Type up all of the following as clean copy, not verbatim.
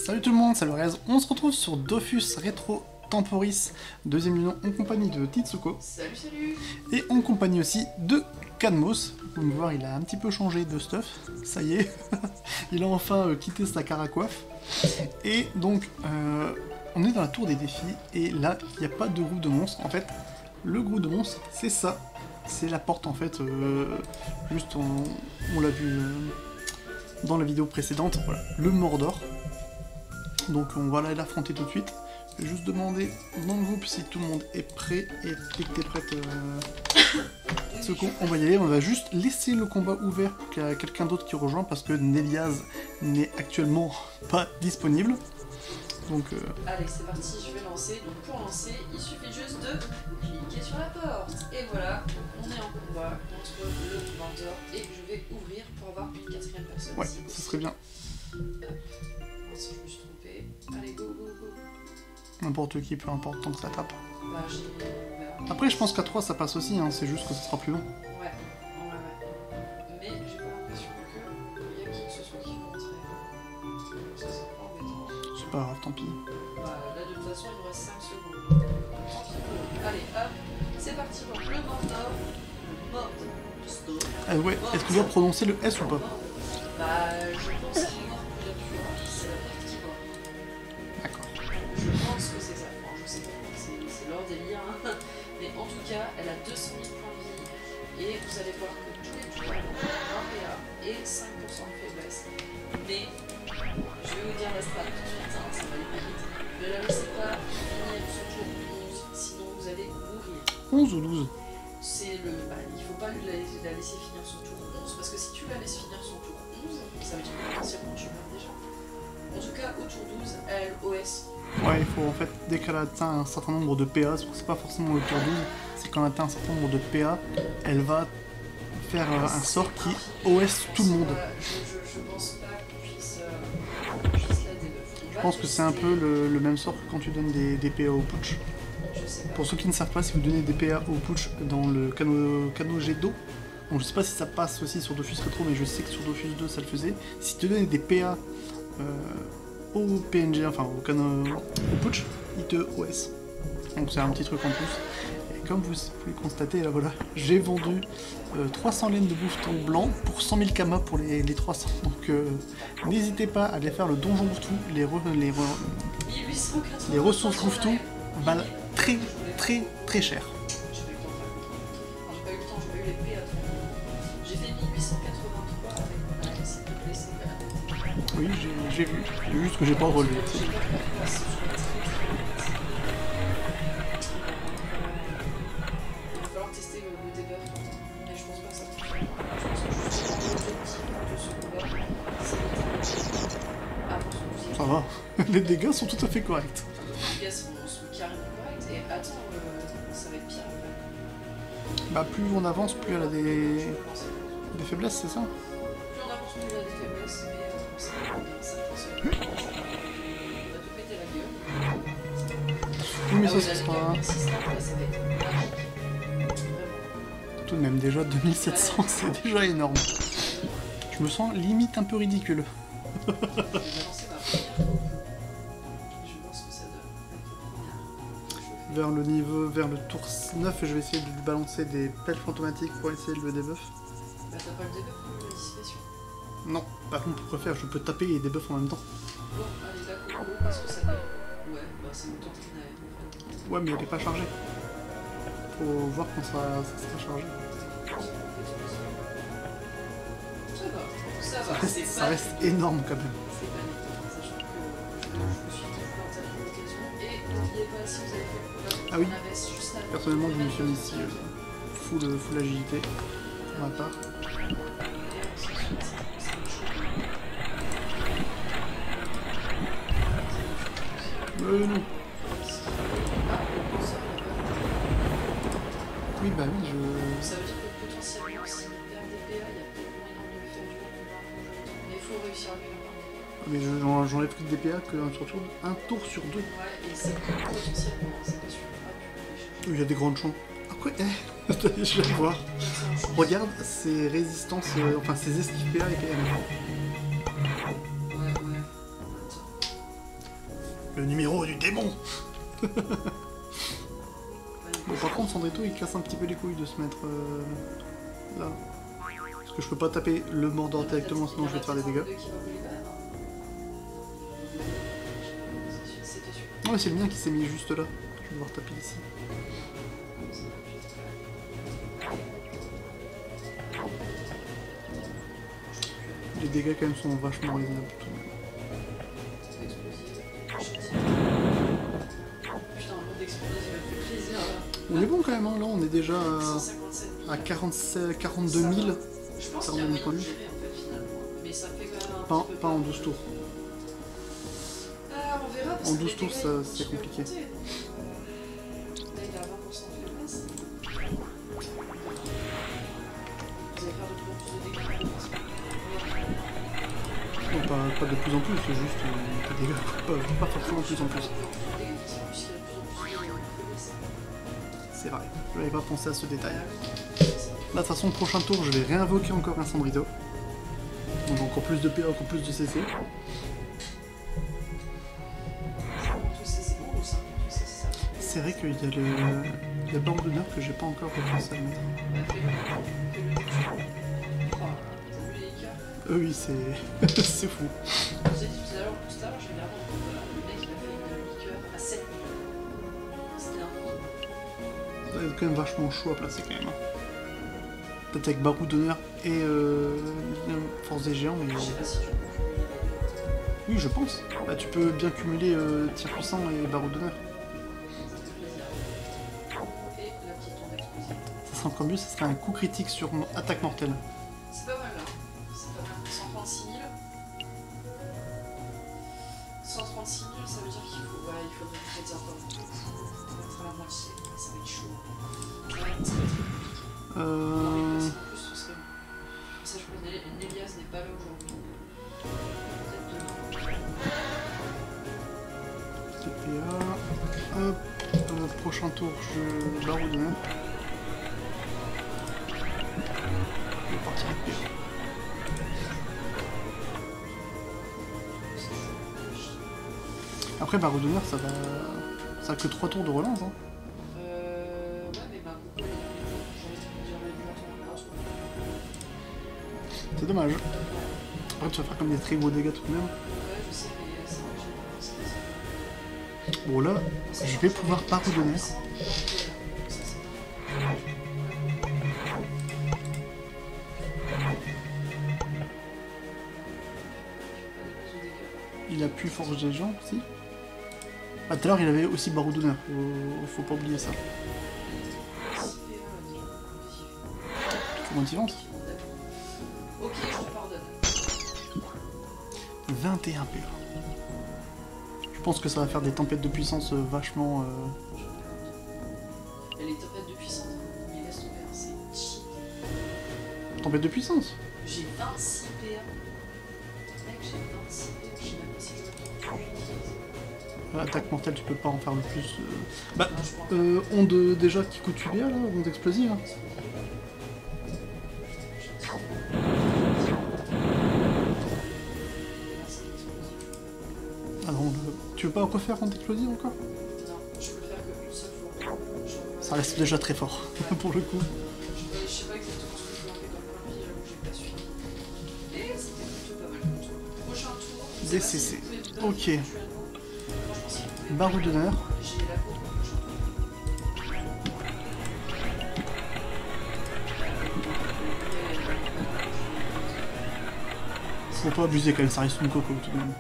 Salut tout le monde, c'est le Rez. On se retrouve sur Dofus Retro Temporis, deuxième union en compagnie de Titsuko. Salut, salut. Et en compagnie aussi de Cadmos. Vous pouvez me voir, il a un petit peu changé de stuff. Ça y est, il a enfin quitté sa caracoiffe. Et donc, on est dans la tour des défis. Et là, il n'y a pas de groupe de monstres. En fait, le groupe de monstres, c'est ça. C'est la porte en fait. Juste, on l'a vu dans la vidéo précédente. Voilà, le Mordor. Donc on va aller l'affronter tout de suite. Je vais juste demander dans le groupe si tout le monde est prêt. Et dès que t'es prête, on va y aller. On va juste laisser le combat ouvert pour qu'il y ait quelqu'un d'autre qui rejoint parce que Néliaz n'est actuellement pas disponible. Donc allez, c'est parti, je vais lancer. Donc pour lancer, il suffit juste de cliquer sur la porte. Et voilà, on est en combat contre le Mordor. Et je vais ouvrir pour avoir une quatrième personne. ouais, ce serait bien. Si je me suis trompé. Allez, go, go, go. N'importe qui, peu importe, tant que ça tape. Bah, j'ai... Après, je pense qu'à 3 ça passe aussi, hein, c'est juste que ça sera plus long. Ouais. Mais j'ai pas l'impression qu'il y a qui que ce soit qui va rentrer. Ça, c'est pas embêtant. C'est pas grave, tant pis. Bah, là, de toute façon, il nous reste 5 secondes. Allez, hop, c'est parti pour le Mordor. Mordor. Ouais, est-ce que je dois prononcer le S ou pas? Bah, je pense qu'il est mort plus dur. C'est la porte qui va. D'accord. Je pense que c'est ça. Enfin, je sais pas. C'est leur délire. Hein. Mais en tout cas, elle a 200 000 points de vie. Et vous allez voir que tous les tours ont un PA et 5% de faiblesse. Mais, je vais vous dire la strat tout de suite. Hein, ça va aller très vite. Ne la laissez pas finir ce tour 11. Sinon, vous allez mourir. 11 ou 12? C'est le... Bah, il faut pas la laisser finir son tour 11. Parce que si tu la laisses finir son tour 11, ça veut dire que potentiellement tu meurs déjà. En tout cas, au tour 12, elle OS. Ouais, il faut en fait, dès qu'elle atteint un certain nombre de PA, c'est pas forcément le tour 12, c'est quand elle atteint un certain nombre de PA, elle va faire un sort qui OS tout le monde. Je pense pas qu'on puisse la débuff. Je pense que c'est un peu le même sort que quand tu donnes des PA au putsch. Je sais pas. Pour ceux qui ne savent pas, si vous donnez des PA au putsch dans le Kano jet d'eau, donc je sais pas si ça passe aussi sur Dofus Retro, mais je sais que sur Dofus 2 ça le faisait. Si tu donnais des PA au PNG, enfin au putsch, il te OS. Donc c'est un petit truc en plus. Et comme vous pouvez constater, là voilà, j'ai vendu 300 laines de bouffeton blanc pour 100 000 kamas pour les 300. Donc n'hésitez pas à aller faire le donjon bouffeton, les ressources bouffeton valent très cher. J'ai pas eu le temps, j'ai pas eu les PA. J'ai fait 1883 avec s'il te plaît, c'est Oui, j'ai vu. C'est juste que j'ai pas relevé. Il va falloir tester le debuff, mais je pense pas que ça fonctionne. Je pense que justement l'objectif de ce combat, c'est attention, Ça va. Les dégâts sont tout à fait corrects. les dégâts sont carrément corrects. Et attends, ça va être pire après. Bah plus on avance, plus elle a des faiblesses, c'est ça? Plus on avance, plus il a des faiblesses, mais ça fonctionne. On va te péter la gueule. Oui, mais Ah ça, ouais, ce la sera gueule, si ça va être magique. Vraiment. tout de même déjà 2700, c'est déjà énorme. Je me sens limite un peu ridicule. Je vais lancer ma première coupe. Je vais voir ce que ça donne. Vers le tour 9, je vais essayer de lui balancer des pelles fantomatiques pour essayer de le debuff. Bah t'as pas le debuff pour la dissipation. Non, par contre, pour faire, je peux taper et debuff en même temps. Bon, allez, d'accord, parce que ça donne. Ouais, bah c'est le temps qu'il avait. Ouais, mais elle est pas chargée. Faut voir quand ça sera chargé. Ça va, c'est Ça pas... reste énorme quand même. C'est pas négatif, sachant que je me suis dit planté à l'occasion. Et n'oubliez pas, si vous avez fait le programme, Ah oui. on avait juste à... Personnellement, je me suis mis ici full agilité, pour ma part. Non. Oui, bah oui, Ça veut dire que potentiellement, s'il perd des PA, il y a peut-être moyen de lui faire du mal. Mais il faut réussir à lui faire. Mais j'en ai pris des DPA qu'un tour sur 2. Ouais, et c'est potentiellement, c'est pas sûr. Il y a des grandes chances. Après, je vais voir. Regarde ses résistances, enfin ses esquives PA et PM. Ouais. Le numéro du démon. Bon, par contre, Sandrito, il casse un petit peu les couilles de se mettre là. Parce que je peux pas taper le Mordor directement, sinon je vais te faire des dégâts. Ouais, c'est le mien qui s'est mis juste là. Je vais devoir taper ici. Les dégâts quand même sont vachement raisonnables tout de même. On est bon quand même, hein. Là on est déjà à 42 000. Je pense Ça, qu'il y a on est moyen pas de lu. gérer en fait finalement. Mais ça fait quand même un petit peu Pas en 12 tours. On verra, parce En que 12 les tours, dégâts, ça, ils c'est continuent à compliqué. monter, donc, là, il a 20% de faiblesse. Vous allez faire de plus en plus de dégâts. Non, pas de plus en plus, c'est juste des dégâts. Pas forcément plus en plus. C'est vrai, je n'avais pas pensé à ce détail. Là, de toute façon, prochain tour, je vais réinvoquer encore un Sandrito. Donc encore plus de PA, encore plus de CC. C'est vrai qu'il y a le barreau d'honneur que j'ai pas encore pensé à mettre. Oui, c'est c'est fou. Je vous ai dit tout à l'heure, je regarde, le mec il a fait une liqueur à 7 000. C'était un Ça va être quand même vachement chaud à placer quand même. Peut-être avec barreau d'honneur et force des géants, mais... Je sais pas si tu peux. Oui, je pense. Bah, tu peux bien cumuler tir puissant et barreau d'honneur. Et la petite onde explosive. Ça serait encore mieux, ça serait un coup critique sur attaque mortelle. C'est pas mal là. C'est pas mal. 136 000. 136 000, ça veut dire qu'il faut. Ouais, il faudrait peut-être encore. Ça va la moitié. Ça va être chaud. Ouais, ça va être compliqué. En plus, ce serait. Sachant que Nélias n'est pas là aujourd'hui. Peut-être demain. TPA. Hop. Prochain tour, je barreau d'honneur. Je vais partir avec PA. Après, barreau d'honneur, ça a que 3 tours de relance. Hein. Ouais, mais bah, j'ai envie de dire C'est dommage. Après, tu vas faire comme des très gros dégâts tout de même. ouais, je sais, mais c'est vrai que j'ai pensé à ça. Bon, là, je vais pouvoir barreau d'honneur. Il a pu forge des gens aussi. Ah, tout à l'heure, il avait aussi barreau d'honneur. Faut pas oublier ça. Tu motivante. Ok, je te pardonne. 21 PA. Je pense que ça va faire des tempêtes de puissance vachement... Elle est tempête de puissance, mais laisse tomber, hein, c'est cheat. Tempête de puissance. J'ai 26 PA. Mec, j'ai 26 PA, je sais même pas si je peux le Attaque mortelle, tu peux pas en faire le plus. Bah, Non, je onde déjà qui coûte 8 PA là, onde explosive. Hein. Alors, tu veux pas refaire onde explosive encore? Non, je peux le faire qu'une seule fois. Ça reste déjà très fort, pour le coup. Je sais pas exactement ce que je vais en faire dans le premier, j'avoue, j'ai pas suivi. Et c'était plutôt pas mal comme tour. Prochain tour, je sais pas si DCC. vous pouvez me donner Ok. éventuellement. Franchement, si vous pouvez me Barreau d'honneur. j'ai la peau pour le prochain tour. Faut pas abuser quand même, ça reste une coco tout de même.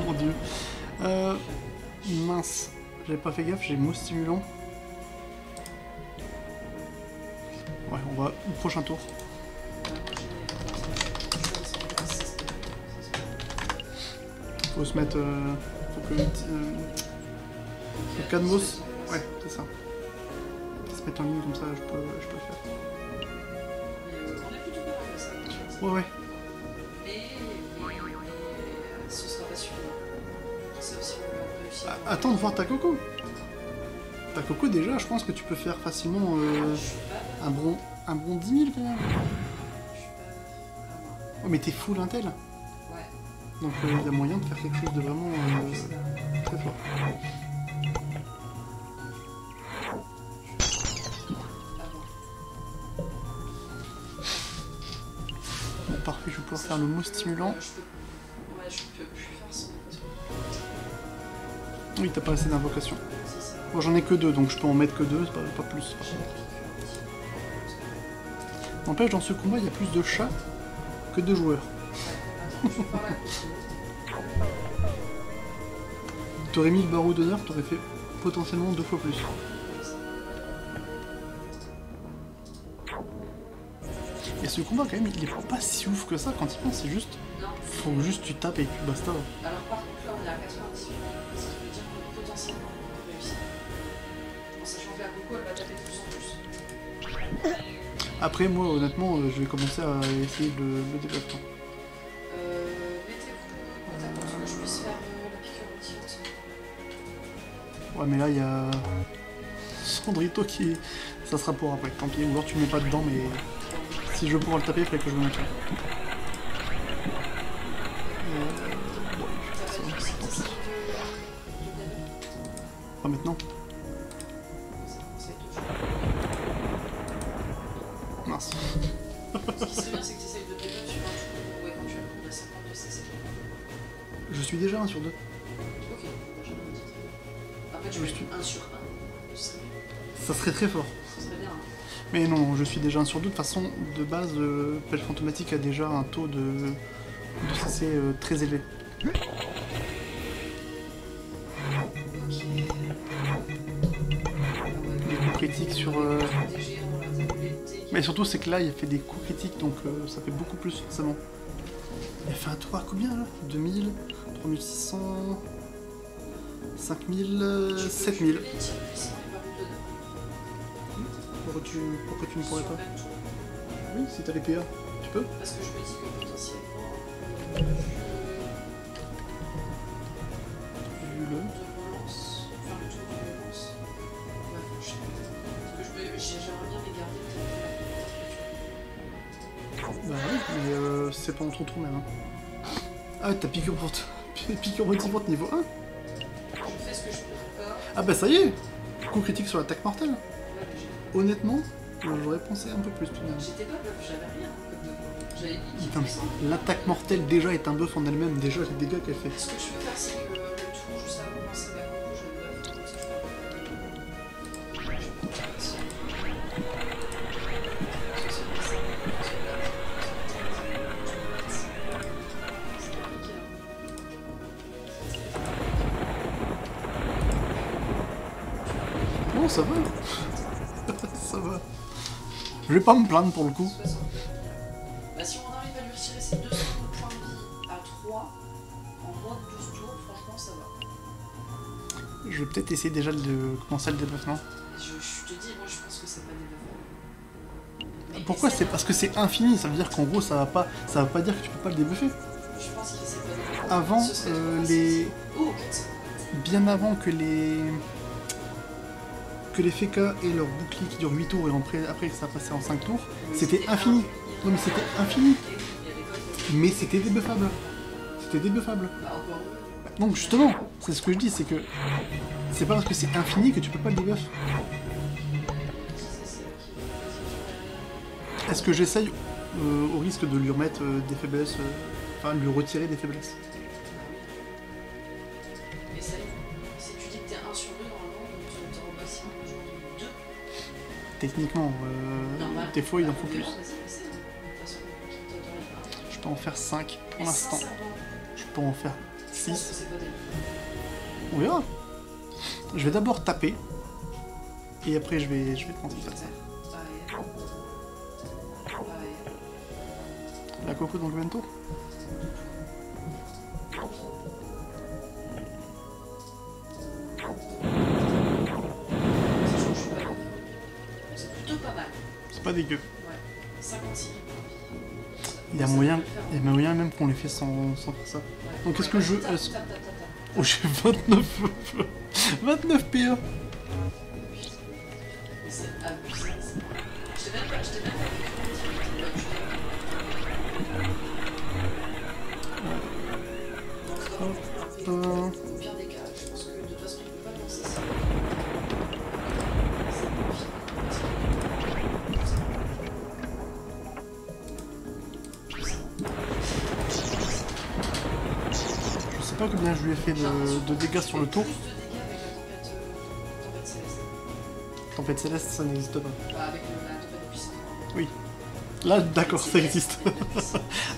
Mon dieu. Mince. J'avais pas fait gaffe, j'ai mot stimulant. Ouais, on va au prochain tour. Faut se mettre... faut que... le Cadmos... Ouais, c'est ça. Se mettre en ligne comme ça, je peux le faire. On est plutôt pas mal ça. Ouais, ouais. Mais ce sera pas suffisant. Sauf si on réussit à... Attends de voir ta coco. Ta coco déjà, je pense que tu peux faire facilement Je suis pas... un bon 10 000 quand même. Je suis pas... Oh, mais t'es full intel. Ouais. Donc il y a moyen de faire quelque chose de vraiment très fort. Bon, parfait, je vais pouvoir faire le mot stimulant. Ouais, je peux plus faire ça. Oui, t'as pas assez d'invocation. C'est ça. Bon, j'en ai que 2, donc je peux en mettre que 2, c'est pas plus. N'empêche, dans ce combat, il y a plus de chats que de joueurs. T'aurais mis le barreau d'honneur, t'aurais fait potentiellement 2 fois plus. Et ce combat, quand même, il est pas si ouf que ça quand il pense, c'est juste... Non. Faut juste tu tapes et puis basta. Alors par contre, là, on est à 98, ce qui veut dire que potentiellement, on peut réussir. En sachant que la Coco, elle va taper de plus en plus. Après, moi, honnêtement, je vais commencer à essayer le développement. Mettez-vous côte à côte que je puisse faire la piqûre motivante. Ouais, mais là, il y a... Sandrito qui... Ça sera pour après, tant pis. Ou alors tu le mets pas dedans, mais... Si je veux pouvoir le taper, il faudrait que je le mette là. Pas maintenant. Mince. Ce qui serait bien, c'est que tu essayes de développer sur un truc où éventuellement on a 52 CC. Je suis déjà 1 sur 2. Ok, j'ai rien dit. Après, tu mets 1 sur 1. Ça serait très fort. Ce serait bien. Hein. Mais non, je suis déjà 1 sur 2. De toute façon, de base, Pelle Fantomatique a déjà un taux de CC très élevé. Ok. Des coups critiques sur... Mais surtout, c'est que là, il a fait des coups critiques, donc ça fait beaucoup plus, forcément. Il a fait un tour à combien, là 2000, 3600... 5000... 7000. Pourquoi tu ne pourrais pas? Oui, si t'as les PA, tu peux. Parce que je me dis que potentiellement... Vu le... relance, faire le tour de relance. Ouais, je sais pas. Parce que j'aimerais bien les garder peut-être. Bah oui, mais c'est pendant ton tour même. Hein. Ah, t'as piqûre motivante niveau 1. Je fais ce que je peux encore. Ah bah ça y est. Coup critique sur l'attaque mortelle. Ouais, mais Honnêtement, j'aurais pensé un peu plus tout de même. j'étais pas bluff, j'avais rien. J'avais dit Putain, l'attaque mortelle déjà est un buff en elle-même, déjà les dégâts qu'elle fait. ce que je peux faire, c'est que le tour juste avant de lancer ma combo, je le buff, comme ça je peux avoir Bon, ça va. Ça va. Je vais pas me plaindre pour le coup. 60. Bah, si on arrive à lui retirer ses 200 de points de vie à 3 en moins de 12 tours, franchement ça va. Je vais peut-être essayer déjà de commencer le debuff, non? Je te dis, moi je pense que c'est pas des buffs. Pourquoi? C'est parce que c'est infini, ça veut dire qu'en gros ça va pas dire que tu peux pas le débuffer. Je pense qu'il essaie pas des buffs. Avant, Ce serait trop facile. Oh, 400. bien avant que les Feka aient leur bouclier qui dure 8 tours et après que ça passait en 5 tours, c'était infini. Non mais c'était infini. Mais c'était débuffable. C'était débuffable. Bah, encore. Donc justement, c'est ce que je dis, c'est que c'est pas parce que c'est infini que tu peux pas le debuff. Est-ce que j'essaye au risque de lui remettre des faiblesses, enfin lui retirer des faiblesses? Essaye. Si tu dis que t'es 1 sur 2, normalement, tu te repasses un jour de 2. Techniquement, des fois il en faut plus. Je peux en faire 5 pour l'instant. Je peux en faire 6. On verra. Je vais d'abord taper. Et après je vais tenter de faire ça. La coco dans le bento. C'est plutôt pas mal. C'est pas dégueu. Ouais. 56. Il y a moyen même qu'on les fait sans faire ça. Donc est-ce que je... Oh j'ai 29... 29 PA. C'est abusé. Je t'ai même pas Au pire des cas, je pense que de toute façon, il ne peut pas lancer ça. Je sais pas combien je lui ai fait de dégâts sur le tour. Plus de dégâts avec la tempête céleste. Tempête céleste, ça n'existe pas. Bah, avec la tempête puissante. Oui. Là, d'accord, ça existe.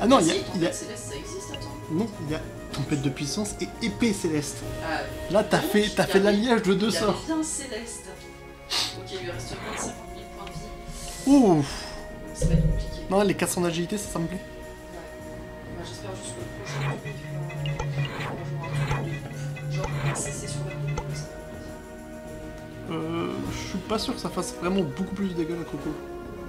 Ah non, il y a... Tempête céleste, ça existe, attends. Non, il y a tempête de puissance et épée céleste. Ah, Là, t'as fait l'alliage de deux sorts. Il y avait bien céleste. Ok, il lui reste 25 000 points de vie. Ouh. Ça va être compliqué. Non, les 400 d'agilité, ça me plaît. Ouais. Bah, j'espère juste que le prochain tour, tu vas jouer un truc de ouf. Genre, un CC sur la coupe, comme ça. Je suis pas sûr que ça fasse vraiment beaucoup plus de dégâts la Coco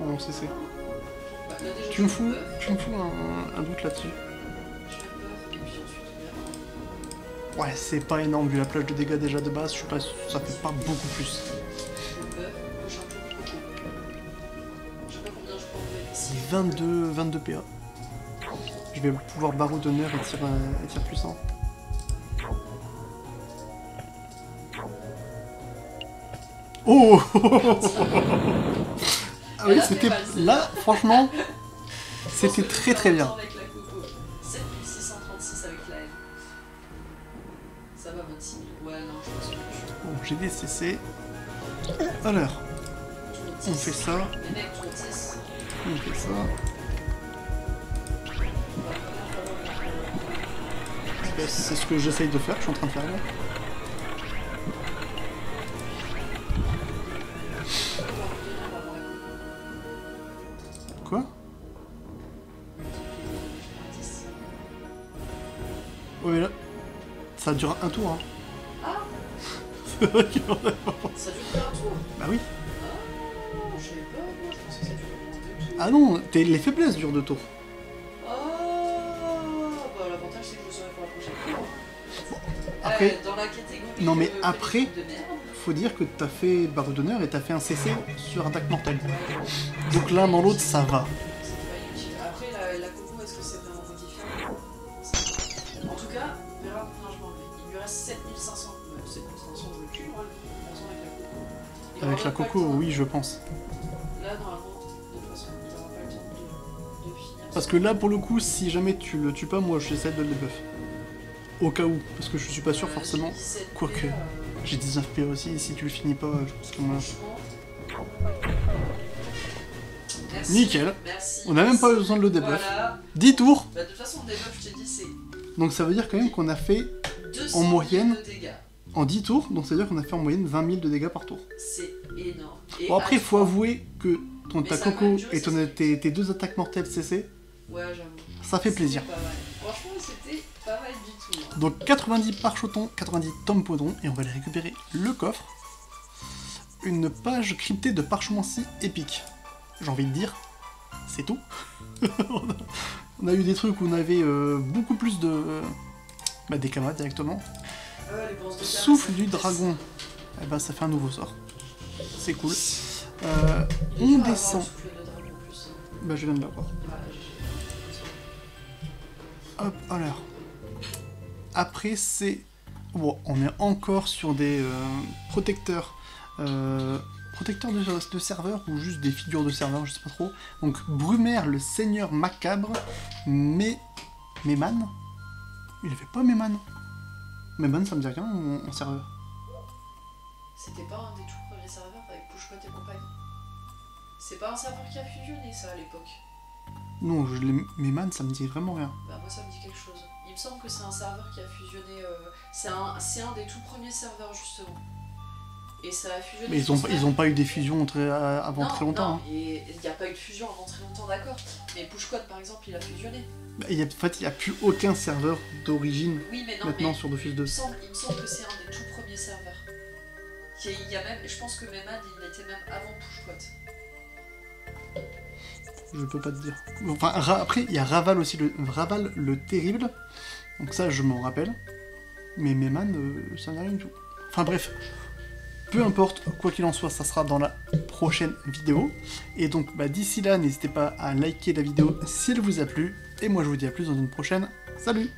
en CC. Bah, là, déjà, Tu me je fous un doute là-dessus. Je fais peur, et puis ensuite, on verra. Ouais, c'est pas énorme vu la plage de dégâts déjà de base, je suis pas sûr, ça fait pas beaucoup plus. Je peur, prochain tour, Coco. Je sais pas combien je peux enlever ici. 22 PA. Je vais pouvoir barreau d'honneur et tir puissant. Oh. Ah oui, c'était... Là, franchement, c'était très très bien. Avec la Coco. 7636 avec la L. Ça va, 26 000. Ouais, non, je pense que je... Bon, j'ai des CC. Alors, on fait ça. Les mecs, tour 10. On fait ça. C'est ce que j'essaye de faire, je suis en train de faire là. Quoi? Ouais, là. Ça dure un tour, hein. Ah, C'est vrai qu'il en a pas. ça dure qu'un tour. Bah oui. Ah, j'ai peur, moi, je pense que ça dure moins 2 tours. Ah non, les faiblesses durent 2 tours. Ah, bah l'avantage c'est que je saurai pour la prochaine fois. Après, Dans la catégorie. non, mais fait des après- trucs de merde. faut dire que t'as fait barreau d'honneur et t'as fait un CC sur attaque mortelle. Donc l'un dans l'autre, ça va. C'est pas utile. Après, la Coco, est-ce que c'est vraiment modifiable? En tout cas, on verra combien je m'enlève. Il lui reste 7500. 7500, je le tue, moi, de toute façon, avec la Coco. Il Avec aura la pas le Coco, temps. oui, je pense. Là, normalement, de toute façon, il n'aura pas le temps de finir. Parce que là, pour le coup, si jamais tu le tues pas, moi, j'essaie de le debuff. Au cas où, parce que je suis pas sûr forcément. J'ai 17 Quoique. PA, J'ai 19 PA aussi, si tu le finis pas, je pense que moi... franchement. Merci. Nickel. Merci. On a même pas besoin de le debuff. Voilà. 10 tours. Bah, de toute façon, le debuff, je t'ai dit, c'est Donc ça veut dire quand même qu'on a fait 200 En moyenne, 000 de dégâts. en 10 tours, donc ça veut dire qu'on a fait en moyenne 20 000 de dégâts par tour. C'est énorme. Et Bon après, à il faut fois- avouer que Mais ta ça a quand Coco même duré, et ça, tes deux attaques mortelles CC, Ouais, j'avoue. ça fait plaisir. C'était pas mal. Franchement, c'était pas mal du tout. Hein. Donc 90 parchotons, 90 tompodons, et on va aller récupérer le coffre. Une page cryptée de parchemencie épique. J'ai envie de dire, c'est tout. On a eu des trucs où on avait beaucoup plus de... des camas directement. Les bronzes de Souffle carte, du ça dragon. Eh ben ça fait un nouveau sort. C'est cool. Il est On dur à avoir, descend. le souffle de dragon, en plus. Bah je viens de l'avoir. Voilà, Hop, alors. Après c'est... Bon, on est encore sur des protecteurs. Protecteurs de serveurs ou juste des figures de serveurs, je sais pas trop. Donc Brumaire, le seigneur macabre, Méman. Il avait pas Méman. Méman ça me dit rien en serveur. C'était pas un des tout premiers serveurs avec Pushcot et compagnie. C'est pas un serveur qui a fusionné ça à l'époque. Non, Méman ça me dit vraiment rien. Bah moi ça me dit quelque chose. Il me semble que c'est un serveur qui a fusionné. C'est un des tout premiers serveurs justement. Et ça a fusionné. Mais ils ont pas eu des fusions avant très longtemps. Non, et il n'y a pas eu de fusion avant très longtemps, d'accord. Mais Pushcot par exemple, il a fusionné. Bah, en fait, il n'y a plus aucun serveur d'origine Oui, mais non, maintenant mais sur Dofus 2. il me semble que c'est un des tout premiers serveurs. Il y a même, je pense que Memad, il était même avant Pushcot. Je peux pas te dire. Enfin, après, il y a Raval aussi, Raval le terrible. Donc ça, je m'en rappelle. Mais Méman, ça n'a rien du tout. Enfin bref. Peu importe, quoi qu'il en soit, ça sera dans la prochaine vidéo. Et donc, d'ici là, n'hésitez pas à liker la vidéo si elle vous a plu. Et moi, je vous dis à plus dans une prochaine. Salut!